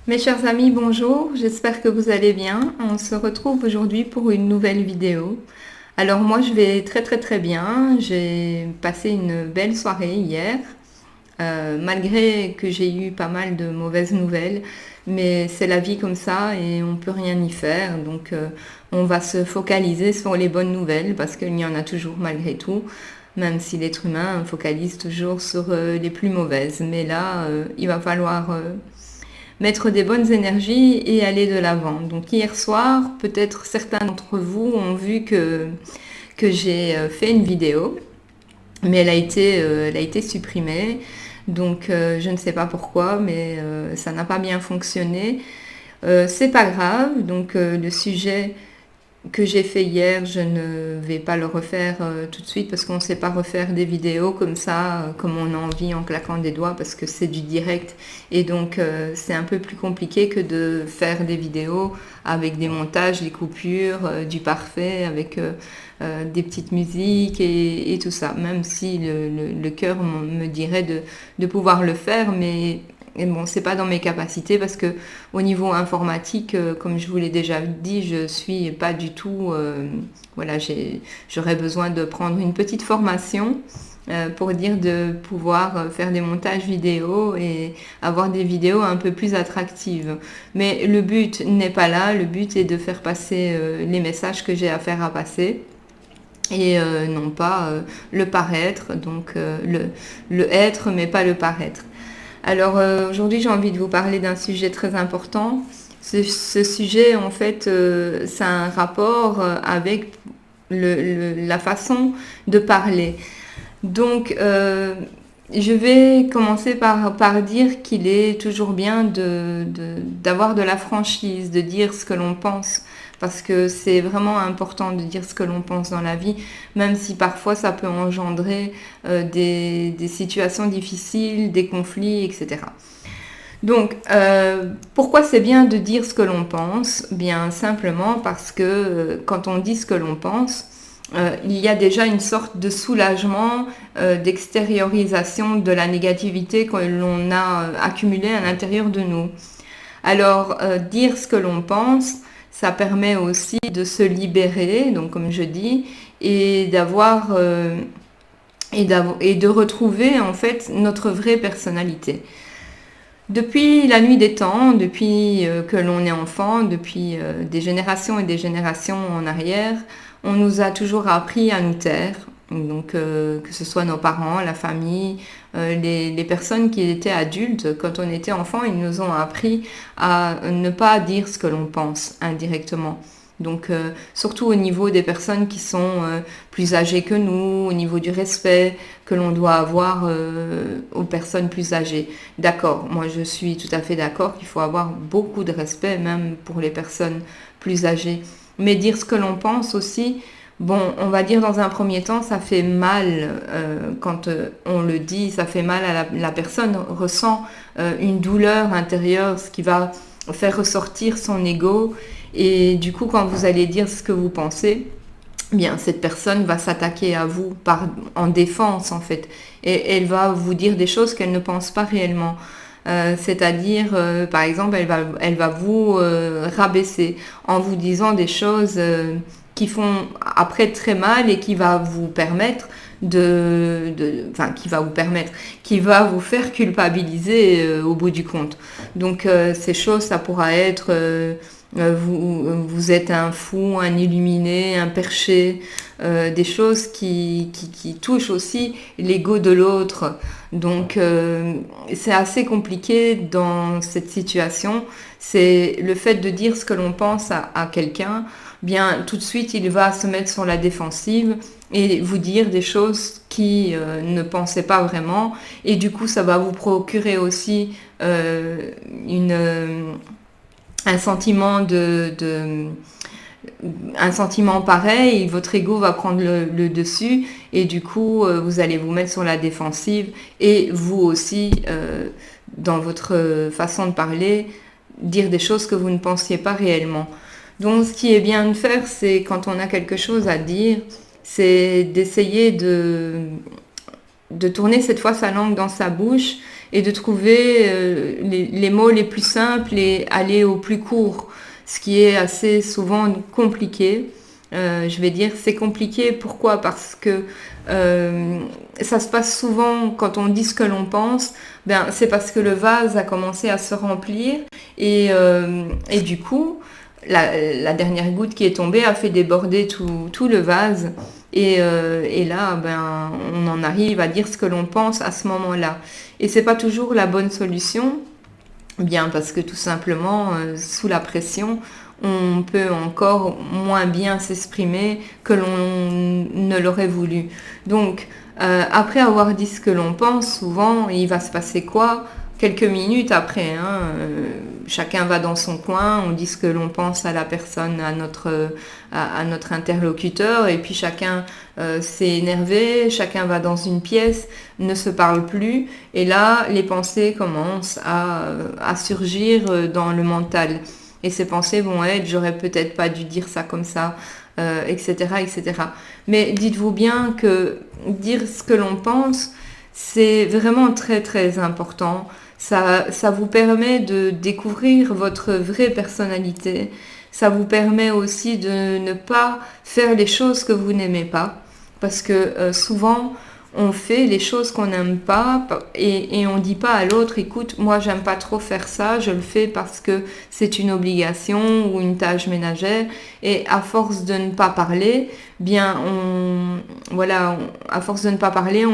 Mes chers amis, bonjour, j'espère que vous allez bien. On se retrouve aujourd'hui pour une nouvelle vidéo. Alors moi je vais très bien, j'ai passé une belle soirée hier, malgré que j'ai eu pas mal de mauvaises nouvelles, mais c'est la vie comme ça et on peut rien y faire, donc on va se focaliser sur les bonnes nouvelles parce qu'il y en a toujours malgré tout. Même si l'être humain focalise toujours sur les plus mauvaises. Mais là, il va falloir mettre des bonnes énergies et aller de l'avant. Donc hier soir, peut-être certains d'entre vous ont vu que j'ai fait une vidéo, mais elle a été supprimée. Donc je ne sais pas pourquoi, mais ça n'a pas bien fonctionné. C'est pas grave, donc le sujet que j'ai fait hier, je ne vais pas le refaire tout de suite parce qu'on ne sait pas refaire des vidéos comme ça, comme on a envie en claquant des doigts parce que c'est du direct et donc c'est un peu plus compliqué que de faire des vidéos avec des montages, des coupures, du parfait, avec des petites musiques et tout ça, même si le cœur me dirait de pouvoir le faire, mais et bon, c'est pas dans mes capacités parce que au niveau informatique, comme je vous l'ai déjà dit, je suis pas du tout. Voilà, j'aurais besoin de prendre une petite formation pour dire de pouvoir faire des montages vidéo et avoir des vidéos un peu plus attractives. Mais le but n'est pas là. Le but est de faire passer les messages que j'ai à faire à passer et non pas le paraître, donc le être mais pas le paraître. Alors aujourd'hui j'ai envie de vous parler d'un sujet très important. Ce sujet en fait ça a un rapport avec la façon de parler. Donc je vais commencer par dire qu'il est toujours bien d'avoir de la franchise, de dire ce que l'on pense, parce que c'est vraiment important de dire ce que l'on pense dans la vie, même si parfois ça peut engendrer des situations difficiles, des conflits, etc. Donc, pourquoi c'est bien de dire ce que l'on pense? Bien simplement parce que quand on dit ce que l'on pense, il y a déjà une sorte de soulagement, d'extériorisation de la négativité que l'on a accumulée à l'intérieur de nous. Alors, dire ce que l'on pense, ça permet aussi de se libérer, donc comme je dis, et et de retrouver en fait notre vraie personnalité. Depuis la nuit des temps, depuis que l'on est enfant, depuis des générations et des générations en arrière, on nous a toujours appris à nous taire. Donc que ce soit nos parents, la famille, les personnes qui étaient adultes, quand on était enfant, ils nous ont appris à ne pas dire ce que l'on pense indirectement. Donc surtout au niveau des personnes qui sont plus âgées que nous, au niveau du respect que l'on doit avoir aux personnes plus âgées. D'accord, moi je suis tout à fait d'accord qu'il faut avoir beaucoup de respect même pour les personnes plus âgées. Mais dire ce que l'on pense aussi, bon, on va dire dans un premier temps, ça fait mal quand on le dit, ça fait mal à la personne, ressent une douleur intérieure, ce qui va faire ressortir son ego. Et du coup, quand vous allez dire ce que vous pensez, bien, cette personne va s'attaquer à vous en défense en fait. Et elle va vous dire des choses qu'elle ne pense pas réellement. C'est-à-dire, par exemple, elle va vous rabaisser en vous disant des choses qui font après très mal et qui va vous permettre qui va vous faire culpabiliser au bout du compte. Donc ces choses, ça pourra être vous êtes un fou, un illuminé, un perché, des choses qui touchent aussi l'ego de l'autre. Donc c'est assez compliqué dans cette situation. C'est le fait de dire ce que l'on pense à quelqu'un, bien tout de suite il va se mettre sur la défensive et vous dire des choses qui ne pensaient pas vraiment. Et du coup ça va vous procurer aussi un sentiment un sentiment pareil, votre ego va prendre le dessus et du coup vous allez vous mettre sur la défensive et vous aussi dans votre façon de parler dire des choses que vous ne pensiez pas réellement. Donc ce qui est bien de faire, c'est quand on a quelque chose à dire, c'est d'essayer de tourner cette fois sa langue dans sa bouche et de trouver les mots les plus simples et aller au plus court, ce qui est assez souvent compliqué. Je vais dire c'est compliqué, pourquoi? Parce que ça se passe souvent quand on dit ce que l'on pense, ben, c'est parce que le vase a commencé à se remplir et du coup la dernière goutte qui est tombée a fait déborder tout le vase et là ben, on en arrive à dire ce que l'on pense à ce moment-là et c'est pas toujours la bonne solution, bien parce que tout simplement sous la pression on peut encore moins bien s'exprimer que l'on ne l'aurait voulu. Donc, après avoir dit ce que l'on pense, souvent, il va se passer quoi? Quelques minutes après, chacun va dans son coin, on dit ce que l'on pense à la personne, à notre interlocuteur, et puis chacun s'est énervé, chacun va dans une pièce, ne se parle plus, et là, les pensées commencent à surgir dans le mental. Et ces pensées vont être, j'aurais peut-être pas dû dire ça comme ça, etc., etc. Mais dites-vous bien que dire ce que l'on pense, c'est vraiment très, très important. Ça vous permet de découvrir votre vraie personnalité. Ça vous permet aussi de ne pas faire les choses que vous n'aimez pas. Parce que souvent, on fait les choses qu'on n'aime pas et on dit pas à l'autre, écoute, moi j'aime pas trop faire ça, je le fais parce que c'est une obligation ou une tâche ménagère et à force de ne pas parler, bien à force de ne pas parler,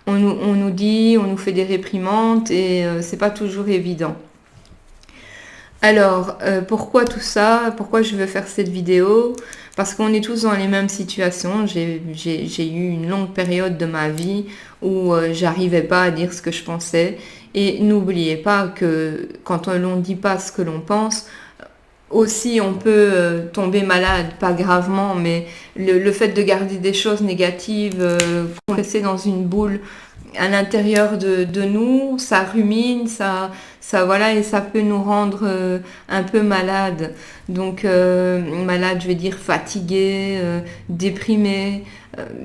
on nous dit, on nous fait des réprimandes et c'est pas toujours évident. Alors, pourquoi tout ça? Pourquoi je veux faire cette vidéo? Parce qu'on est tous dans les mêmes situations. J'ai eu une longue période de ma vie où j'arrivais pas à dire ce que je pensais. Et n'oubliez pas que quand on ne dit pas ce que l'on pense, aussi on peut tomber malade, pas gravement, mais le fait de garder des choses négatives, compressées dans une boule à l'intérieur de nous, ça rumine, voilà, et ça peut nous rendre un peu malade. Donc malade, je vais dire fatigué, déprimé,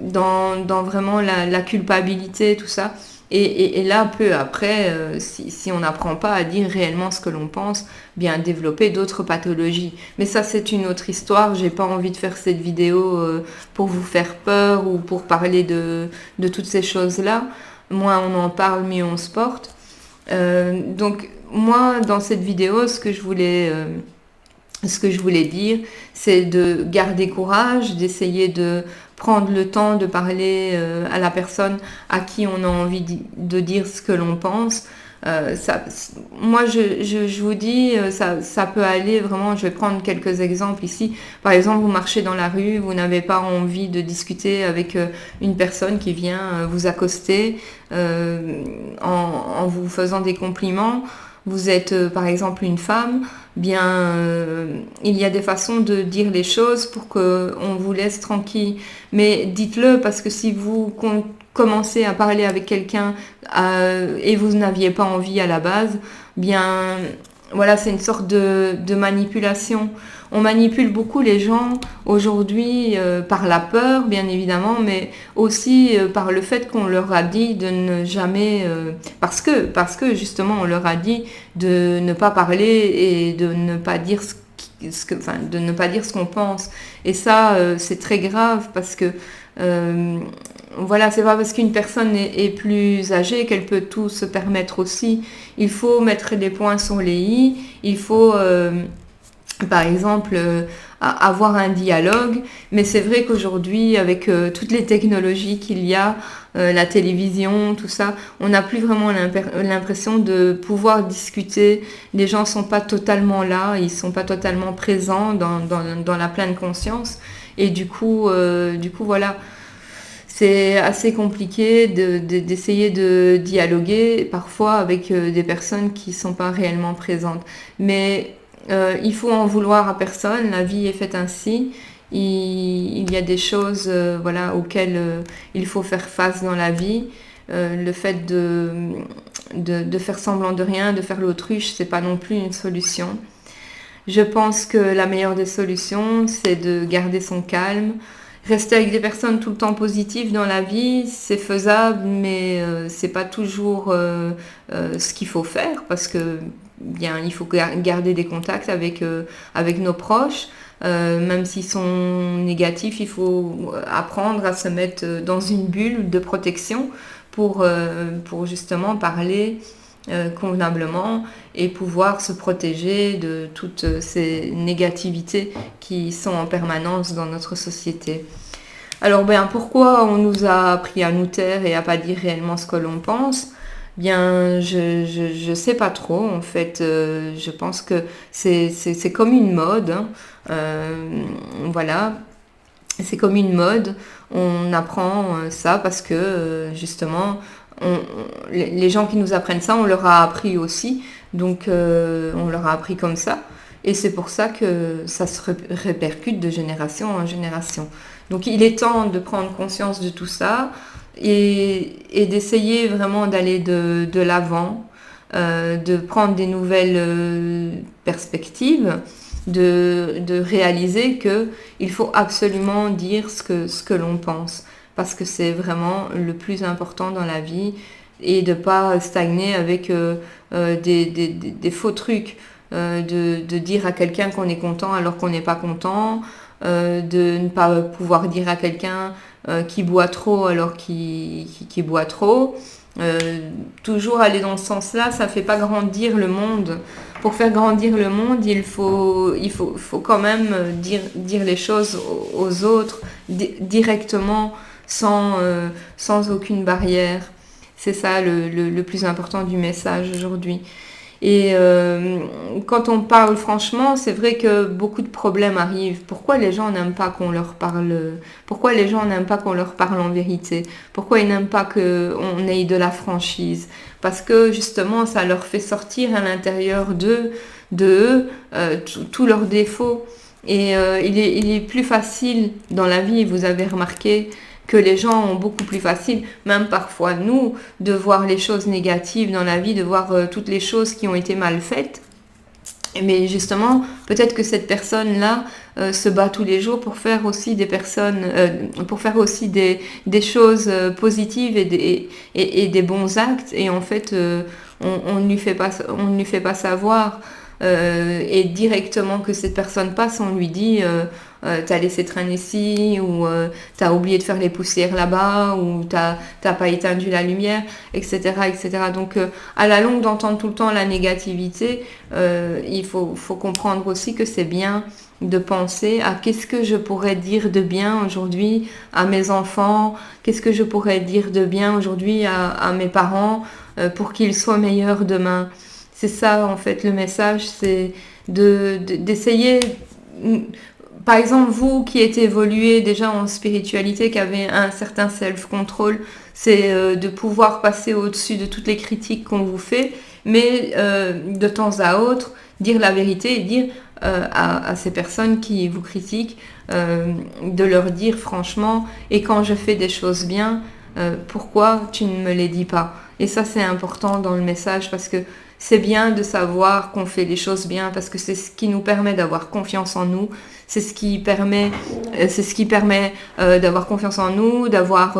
dans vraiment la culpabilité, tout ça. Et là, peu après, si on n'apprend pas à dire réellement ce que l'on pense, bien développer d'autres pathologies. Mais ça, c'est une autre histoire. J'ai pas envie de faire cette vidéo pour vous faire peur ou pour parler de toutes ces choses-là. Moins on en parle, mieux on se porte. Donc moi, dans cette vidéo, ce que je voulais dire, c'est de garder courage, d'essayer de prendre le temps de parler à la personne à qui on a envie de dire ce que l'on pense. Moi, je vous dis, ça peut aller vraiment, je vais prendre quelques exemples ici. Par exemple, vous marchez dans la rue, vous n'avez pas envie de discuter avec une personne qui vient vous accoster en vous faisant des compliments. Vous êtes par exemple une femme, bien il y a des façons de dire les choses pour qu'on vous laisse tranquille. Mais dites-le parce que si vous commencez à parler avec quelqu'un et vous n'aviez pas envie à la base, bien voilà, c'est une sorte de manipulation. On manipule beaucoup les gens aujourd'hui par la peur, bien évidemment, mais aussi par le fait qu'on leur a dit de ne jamais... parce que justement, on leur a dit de ne pas parler et de ne pas dire de ne pas dire ce qu'on pense. Et ça, c'est très grave parce que... voilà, c'est pas parce qu'une personne est plus âgée qu'elle peut tout se permettre aussi. Il faut mettre des points sur les i, il faut... par exemple, avoir un dialogue, mais c'est vrai qu'aujourd'hui, avec toutes les technologies qu'il y a, la télévision, tout ça, on n'a plus vraiment l'impression de pouvoir discuter. Les gens sont pas totalement là, ils sont pas totalement présents dans la pleine conscience, et du coup voilà. C'est assez compliqué d'essayer de dialoguer parfois avec des personnes qui sont pas réellement présentes. Mais il faut en vouloir à personne, la vie est faite ainsi. Il y a des choses voilà, auxquelles il faut faire face dans la vie. Le fait de faire semblant de rien, de faire l'autruche, c'est pas non plus une solution. Je pense que la meilleure des solutions, c'est de garder son calme Rester avec des personnes tout le temps positives dans la vie, c'est faisable, mais c'est pas toujours ce qu'il faut faire parce que bien il faut garder des contacts avec nos proches. Même s'ils sont négatifs, il faut apprendre à se mettre dans une bulle de protection pour justement parler convenablement et pouvoir se protéger de toutes ces négativités qui sont en permanence dans notre société. Alors pourquoi on nous a appris à nous taire et à pas dire réellement ce que l'on pense? Bien, je sais pas trop en fait. Je pense que c'est comme une mode. Hein. Voilà, c'est comme une mode. On apprend ça parce que justement, les gens qui nous apprennent ça, on leur a appris aussi. Donc, on leur a appris comme ça. Et c'est pour ça que ça se répercute de génération en génération. Donc, il est temps de prendre conscience de tout ça et d'essayer vraiment d'aller de l'avant, de prendre des nouvelles perspectives, de réaliser qu'il faut absolument dire ce que l'on pense. Parce que c'est vraiment le plus important dans la vie et de ne pas stagner avec des faux trucs. De dire à quelqu'un qu'on est content alors qu'on n'est pas content, de ne pas pouvoir dire à quelqu'un qui boit trop alors qu'il boit trop. Toujours aller dans ce sens-là, ça ne fait pas grandir le monde. Pour faire grandir le monde, il faut quand même dire les choses aux autres directement, sans aucune barrière. C'est ça le plus important du message aujourd'hui. Et quand on parle franchement, c'est vrai que beaucoup de problèmes arrivent. Pourquoi les gens n'aiment pas qu'on leur parle? Pourquoi les gens n'aiment pas qu'on leur parle en vérité? Pourquoi ils n'aiment pas qu'on ait de la franchise? Parce que justement, ça leur fait sortir à l'intérieur d'eux tous leurs défauts. Et il est plus facile dans la vie, vous avez remarqué, que les gens ont beaucoup plus facile, même parfois nous, de voir les choses négatives dans la vie, de voir toutes les choses qui ont été mal faites. Mais justement, peut-être que cette personne-là se bat tous les jours pour faire aussi pour faire aussi des choses positives et des bons actes. Et en fait, on ne lui fait pas savoir. Et directement que cette personne passe, on lui dit t'as laissé traîner ici, ou t'as oublié de faire les poussières là-bas, ou t'as pas éteint la lumière, etc. etc. Donc à la longue d'entendre tout le temps la négativité, il faut comprendre aussi que c'est bien de penser à qu'est-ce que je pourrais dire de bien aujourd'hui à mes enfants, qu'est-ce que je pourrais dire de bien aujourd'hui à mes parents pour qu'ils soient meilleurs demain. C'est ça, en fait, le message, c'est d'essayer, par exemple, vous qui êtes évolué déjà en spiritualité, qui avez un certain self-control, c'est de pouvoir passer au-dessus de toutes les critiques qu'on vous fait, mais de temps à autre, dire la vérité et dire à ces personnes qui vous critiquent, de leur dire franchement, et quand je fais des choses bien, pourquoi tu ne me les dis pas? Et ça, c'est important dans le message parce que c'est bien de savoir qu'on fait les choses bien parce que c'est ce qui nous permet d'avoir confiance en nous. C'est ce qui permet d'avoir confiance en nous, d'avoir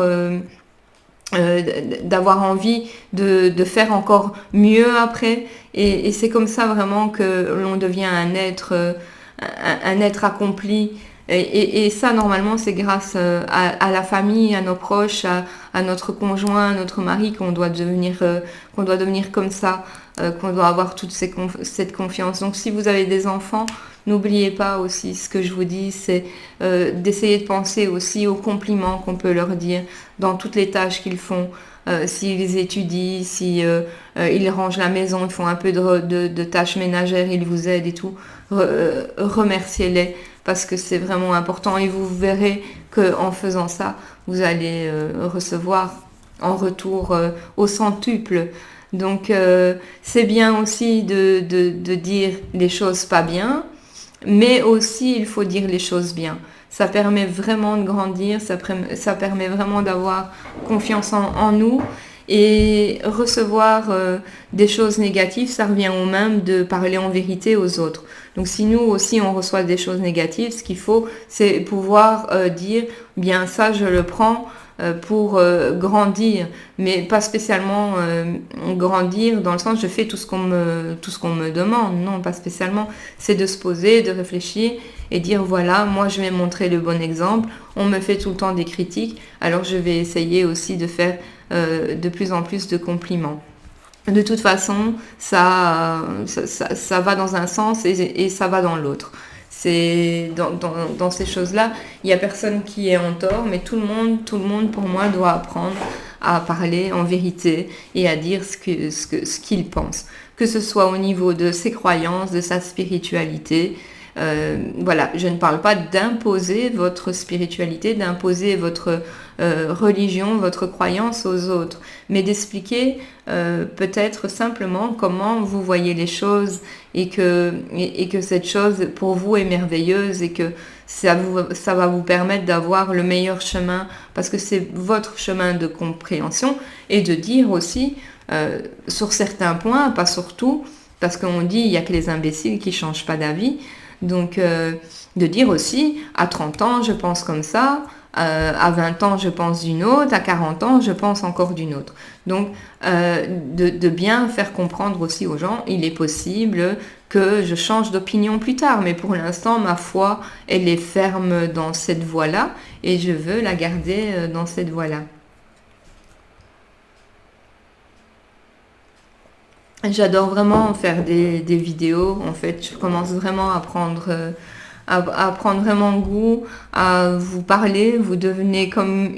envie de faire encore mieux après. Et c'est comme ça vraiment que l'on devient un être accompli. Et ça, normalement, c'est grâce à la famille, à nos proches, à notre conjoint, à notre mari qu'on doit devenir comme ça, qu'on doit avoir toute cette confiance. Donc, si vous avez des enfants, n'oubliez pas aussi ce que je vous dis, c'est d'essayer de penser aussi aux compliments qu'on peut leur dire dans toutes les tâches qu'ils font. S'ils étudient, ils rangent la maison, ils font un peu de tâches ménagères, ils vous aident et tout, remerciez-les parce que c'est vraiment important et vous verrez qu'en faisant ça, vous allez recevoir en retour au centuple. Donc c'est bien aussi de dire les choses pas bien, mais aussi il faut dire les choses bien. Ça permet vraiment de grandir, ça permet vraiment d'avoir confiance en nous Et recevoir des choses négatives, ça revient au même de parler en vérité aux autres. Donc si nous aussi on reçoit des choses négatives, ce qu'il faut, c'est pouvoir dire, bien ça je le prends pour grandir, mais pas spécialement grandir dans le sens je fais tout ce qu'on me demande. Non, pas spécialement. C'est de se poser, de réfléchir et dire voilà, moi je vais montrer le bon exemple. On me fait tout le temps des critiques, alors je vais essayer aussi de faire de plus en plus de compliments. De toute façon, ça va dans un sens et ça va dans l'autre. C'est dans ces choses-là, il n'y a personne qui est en tort, mais tout le monde pour moi doit apprendre à parler en vérité et à dire ce qu'il pense. Que ce soit au niveau de ses croyances, de sa spiritualité. Voilà, je ne parle pas d'imposer votre spiritualité, d'imposer votre religion, votre croyance aux autres, mais d'expliquer peut-être simplement comment vous voyez les choses et que cette chose pour vous est merveilleuse et que ça va vous permettre d'avoir le meilleur chemin parce que c'est votre chemin de compréhension et de dire aussi sur certains points, pas sur tout, parce qu'on dit il n'y a que les imbéciles qui ne changent pas d'avis. Donc, de dire aussi, à 30 ans, je pense comme ça, à 20 ans, je pense d'une autre, à 40 ans, je pense encore d'une autre. Donc, de bien faire comprendre aussi aux gens, il est possible que je change d'opinion plus tard, mais pour l'instant, ma foi, elle est ferme dans cette voie-là et je veux la garder dans cette voie-là. J'adore vraiment faire des vidéos. En fait, je commence vraiment à prendre vraiment goût, à vous parler. Vous devenez comme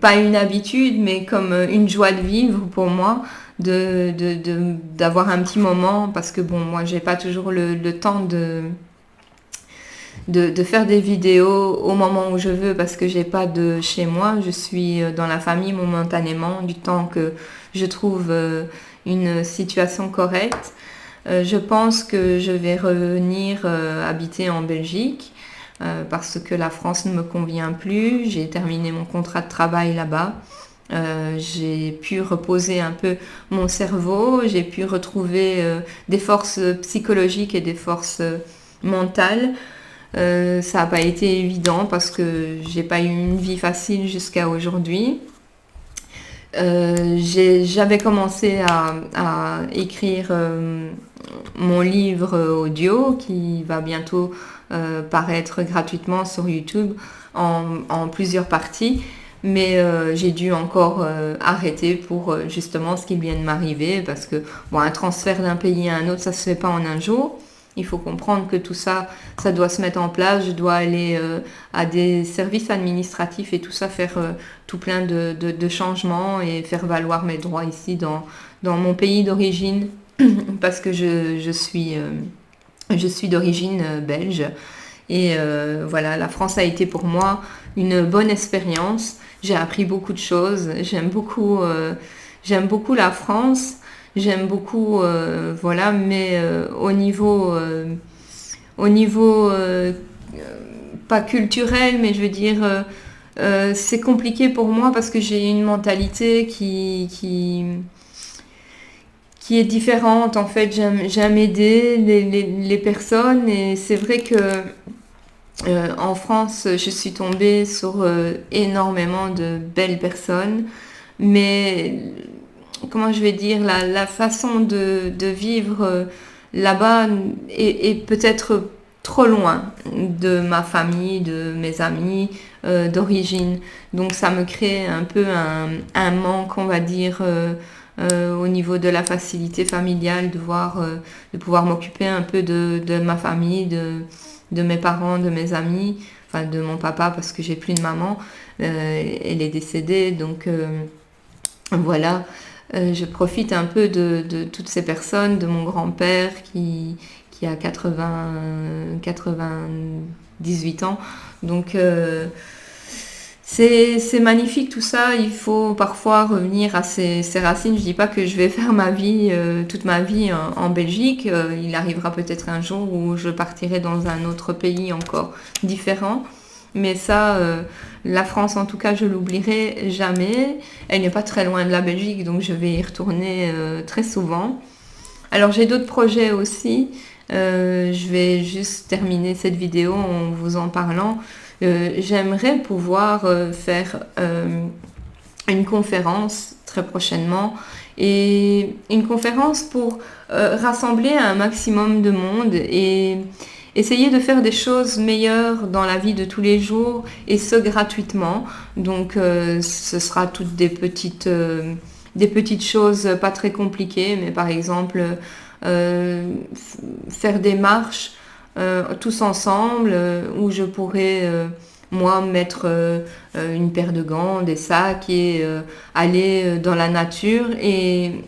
pas une habitude, mais comme une joie de vivre pour moi, d'avoir un petit moment, parce que bon, moi, j'ai pas toujours le temps de faire des vidéos au moment où je veux parce que j'ai pas de chez moi. Je suis dans la famille momentanément, du temps que je trouve une situation correcte. Je pense que je vais revenir habiter en Belgique parce que la France ne me convient plus. J'ai terminé mon contrat de travail là-bas. J'ai pu reposer un peu mon cerveau. J'ai pu retrouver des forces psychologiques et des forces mentales. Ça n'a pas été évident parce que j'ai pas eu une vie facile jusqu'à aujourd'hui. J'avais commencé à écrire mon livre audio qui va bientôt paraître gratuitement sur YouTube en plusieurs parties. Mais j'ai dû encore arrêter pour justement ce qui vient de m'arriver parce que bon, un transfert d'un pays à un autre, ça se fait pas en un jour. Il faut comprendre que tout ça, ça doit se mettre en place. Je dois aller à des services administratifs et tout ça, faire tout plein de changements et faire valoir mes droits ici dans mon pays d'origine parce que je suis d'origine belge. Et voilà, la France a été pour moi une bonne expérience. J'ai appris beaucoup de choses. J'aime beaucoup la France. J'aime beaucoup, voilà, mais au niveau pas culturel, mais je veux dire, c'est compliqué pour moi parce que j'ai une mentalité qui est différente. En fait, j'aime aider les personnes et c'est vrai que en France, je suis tombée sur énormément de belles personnes, mais comment je vais dire, la façon de vivre là-bas est peut-être trop loin de ma famille, de mes amis d'origine. Donc ça me crée un peu un manque, on va dire, au niveau de la facilité familiale, de pouvoir m'occuper un peu de ma famille, de mes parents, de mes amis, enfin de mon papa parce que j'ai plus de maman, elle est décédée, donc voilà. Je profite un peu de toutes ces personnes, de mon grand-père qui a 98 ans. Donc c'est magnifique tout ça. Il faut parfois revenir à ses racines. Je dis pas que je vais faire ma vie, toute ma vie en Belgique. Il arrivera peut-être un jour où je partirai dans un autre pays encore différent. Mais ça, la France en tout cas, je l'oublierai jamais. Elle n'est pas très loin de la Belgique, donc je vais y retourner très souvent. Alors j'ai d'autres projets aussi. Je vais juste terminer cette vidéo en vous en parlant. J'aimerais pouvoir faire une conférence très prochainement et une conférence pour rassembler un maximum de monde et essayer de faire des choses meilleures dans la vie de tous les jours et ce gratuitement. Donc ce sera toutes des petites choses pas très compliquées, mais par exemple faire des marches tous ensemble où je pourrais moi mettre une paire de gants, des sacs et aller dans la nature et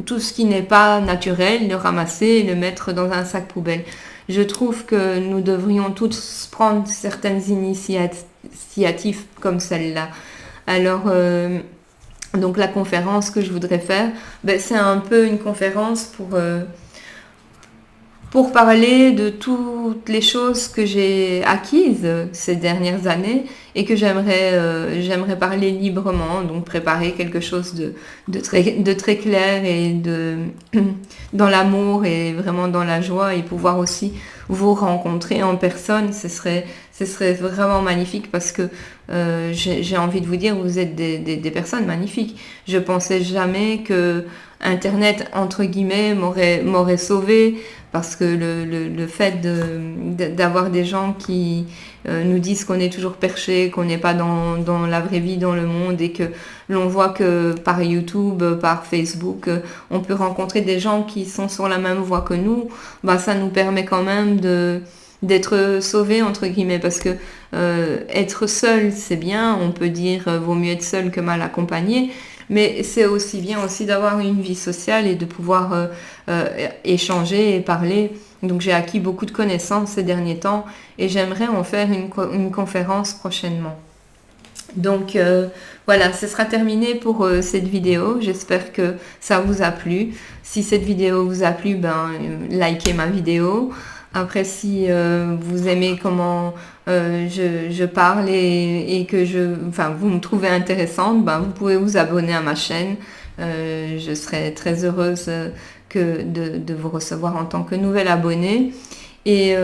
tout ce qui n'est pas naturel, le ramasser et le mettre dans un sac poubelle. Je trouve que nous devrions tous prendre certaines initiatives comme celle-là. Alors, donc la conférence que je voudrais faire, c'est un peu une conférence pour parler de toutes les choses que j'ai acquises ces dernières années et que j'aimerais parler librement, donc préparer quelque chose de très clair et dans l'amour et vraiment dans la joie et pouvoir aussi vous rencontrer en personne, ce serait vraiment magnifique parce que j'ai envie de vous dire, vous êtes des personnes magnifiques. Je pensais jamais que Internet, entre guillemets, m'aurait sauvé parce que le fait d'avoir des gens qui nous disent qu'on est toujours perché, qu'on n'est pas dans la vraie vie, dans le monde et que l'on voit que par YouTube, par Facebook, on peut rencontrer des gens qui sont sur la même voie que nous, ça nous permet quand même d'être sauvés entre guillemets parce que être seul c'est bien, on peut dire vaut mieux être seul que mal accompagné, mais c'est aussi bien aussi d'avoir une vie sociale et de pouvoir échanger et parler. Donc j'ai acquis beaucoup de connaissances ces derniers temps et j'aimerais en faire une conférence prochainement. Donc voilà, ce sera terminé pour cette vidéo. J'espère que ça vous a plu. Si cette vidéo vous a plu, likez ma vidéo. Après, si vous aimez comment je parle et que vous me trouvez intéressante, vous pouvez vous abonner à ma chaîne. Je serai très heureuse de vous recevoir en tant que nouvel abonné. Et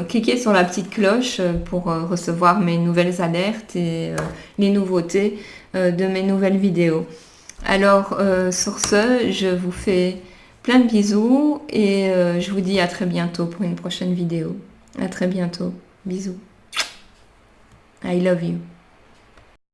cliquez sur la petite cloche pour recevoir mes nouvelles alertes et les nouveautés de mes nouvelles vidéos. Alors, sur ce, je vous fais plein de bisous et je vous dis à très bientôt pour une prochaine vidéo. À très bientôt. Bisous. I love you.